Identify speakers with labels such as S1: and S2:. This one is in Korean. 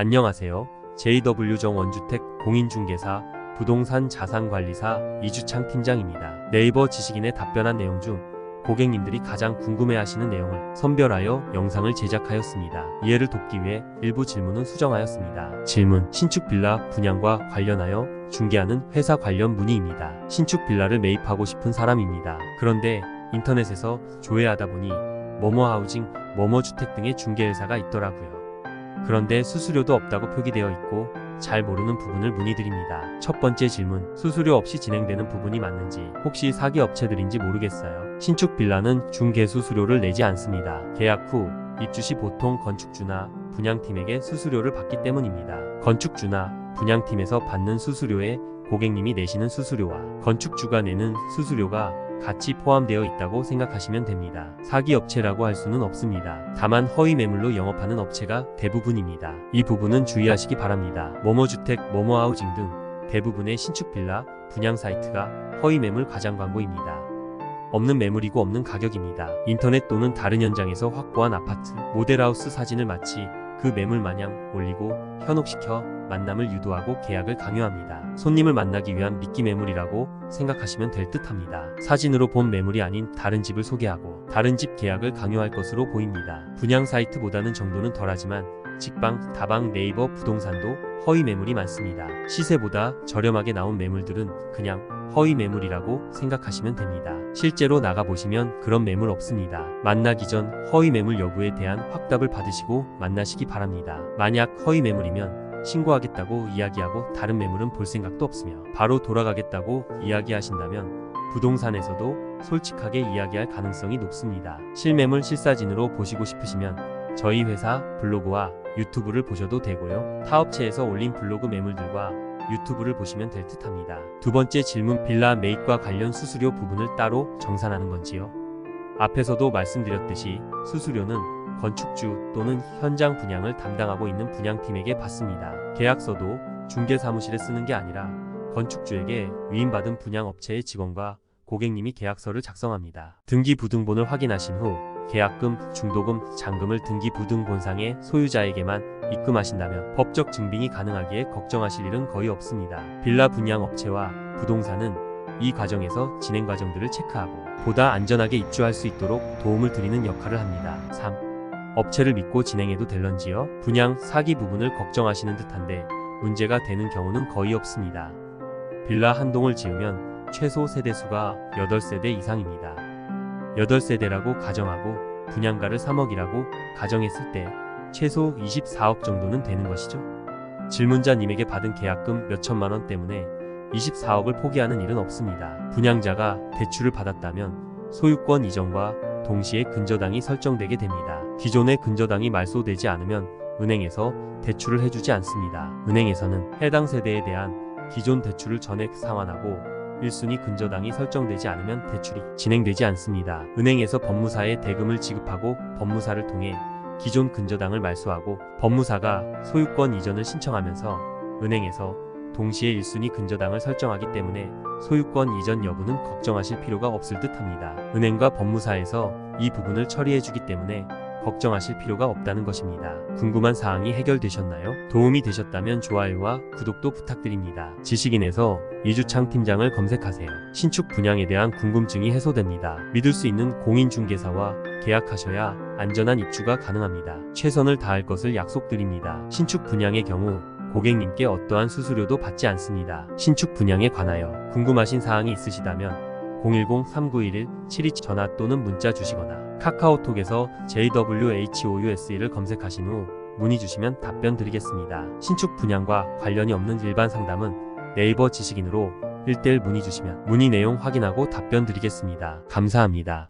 S1: 안녕하세요. JW정원주택 공인중개사 부동산 자산관리사 이주창 팀장입니다. 네이버 지식인에 답변한 내용 중 고객님들이 가장 궁금해하시는 내용을 선별하여 영상을 제작하였습니다. 이해를 돕기 위해 일부 질문은 수정하였습니다. 질문: 신축 빌라 분양과 관련하여 중개하는 회사 관련 문의입니다. 신축 빌라를 매입하고 싶은 사람입니다. 그런데 인터넷에서 조회하다 보니 뭐뭐하우징, 뭐뭐주택 등의 중개회사가 있더라고요. 그런데 수수료도 없다고 표기되어 있고 잘 모르는 부분을 문의드립니다. 첫 번째 질문: 수수료 없이 진행되는 부분이 맞는지, 혹시 사기 업체들인지 모르겠어요. 신축 빌라는 중개 수수료를 내지 않습니다. 계약 후 입주 시 보통 건축주나 분양팀에게 수수료를 받기 때문입니다. 건축주나 분양팀에서 받는 수수료에 고객님이 내시는 수수료와 건축주가 내는 수수료가 같이 포함되어 있다고 생각하시면 됩니다. 사기 업체라고 할 수는 없습니다. 다만 허위 매물로 영업하는 업체가 대부분입니다. 이 부분은 주의하시기 바랍니다. 뭐뭐주택, 뭐뭐하우징 등 대부분의 신축 빌라 분양 사이트가 허위 매물 과장 광고입니다. 없는 매물이고 없는 가격입니다. 인터넷 또는 다른 현장에서 확보한 아파트, 모델하우스 사진을 마치 그 매물 마냥 올리고 현혹시켜 만남을 유도하고 계약을 강요합니다. 손님을 만나기 위한 미끼 매물이라고 생각하시면 될 듯합니다. 사진으로 본 매물이 아닌 다른 집을 소개하고 다른 집 계약을 강요할 것으로 보입니다. 분양 사이트보다는 정도는 덜하지만 직방, 다방, 네이버 부동산도 허위 매물이 많습니다. 시세보다 저렴하게 나온 매물들은 그냥 허위 매물이라고 생각하시면 됩니다. 실제로 나가보시면 그런 매물 없습니다. 만나기 전 허위 매물 여부에 대한 확답을 받으시고 만나시기 바랍니다. 만약 허위 매물이면 신고하겠다고 이야기하고 다른 매물은 볼 생각도 없으며 바로 돌아가겠다고 이야기하신다면 부동산에서도 솔직하게 이야기할 가능성이 높습니다. 실매물 실사진으로 보시고 싶으시면 저희 회사 블로그와 유튜브를 보셔도 되고요. 타업체에서 올린 블로그 매물들과 유튜브를 보시면 될 듯합니다. 두 번째 질문: 빌라 매입과 관련 수수료 부분을 따로 정산하는 건지요? 앞에서도 말씀드렸듯이 수수료는 건축주 또는 현장 분양을 담당하고 있는 분양팀에게 받습니다. 계약서도 중개사무실에 쓰는 게 아니라 건축주에게 위임받은 분양업체의 직원과 고객님이 계약서를 작성합니다. 등기부등본을 확인하신 후 계약금, 중도금, 잔금을 등기부등본상의 소유자에게만 입금하신다면 법적 증빙이 가능하기에 걱정하실 일은 거의 없습니다. 빌라 분양업체와 부동산은 이 과정에서 진행 과정들을 체크하고 보다 안전하게 입주할 수 있도록 도움을 드리는 역할을 합니다. 3. 업체를 믿고 진행해도 될런지요? 분양, 사기 부분을 걱정하시는 듯한데 문제가 되는 경우는 거의 없습니다. 빌라 한 동을 지으면 최소 세대수가 8세대 이상입니다. 8세대라고 가정하고 분양가를 3억이라고 가정했을 때 최소 24억 정도는 되는 것이죠. 질문자님에게 받은 계약금 몇천만 원 때문에 24억을 포기하는 일은 없습니다. 분양자가 대출을 받았다면 소유권 이전과 동시에 근저당이 설정되게 됩니다. 기존의 근저당이 말소되지 않으면 은행에서 대출을 해주지 않습니다. 은행에서는 해당 세대에 대한 기존 대출을 전액 상환하고 1순위 근저당이 설정되지 않으면 대출이 진행되지 않습니다. 은행에서 법무사에 대금을 지급하고 법무사를 통해 기존 근저당을 말소하고 법무사가 소유권 이전을 신청하면서 은행에서 동시에 1순위 근저당을 설정하기 때문에 소유권 이전 여부는 걱정하실 필요가 없을 듯합니다. 은행과 법무사에서 이 부분을 처리해주기 때문에 걱정하실 필요가 없다는 것입니다. 궁금한 사항이 해결되셨나요? 도움이 되셨다면 좋아요와 구독도 부탁드립니다. 지식인에서 이주창 팀장을 검색하세요. 신축 분양에 대한 궁금증이 해소됩니다. 믿을 수 있는 공인중개사와 계약하셔야 안전한 입주가 가능합니다. 최선을 다할 것을 약속드립니다. 신축 분양의 경우 고객님께 어떠한 수수료도 받지 않습니다. 신축 분양에 관하여 궁금하신 사항이 있으시다면 010-3911-72 전화 또는 문자 주시거나 카카오톡에서 JWHOUSE를 검색하신 후 문의 주시면 답변 드리겠습니다. 신축 분양과 관련이 없는 일반 상담은 네이버 지식인으로 1:1 문의 주시면 문의 내용 확인하고 답변 드리겠습니다. 감사합니다.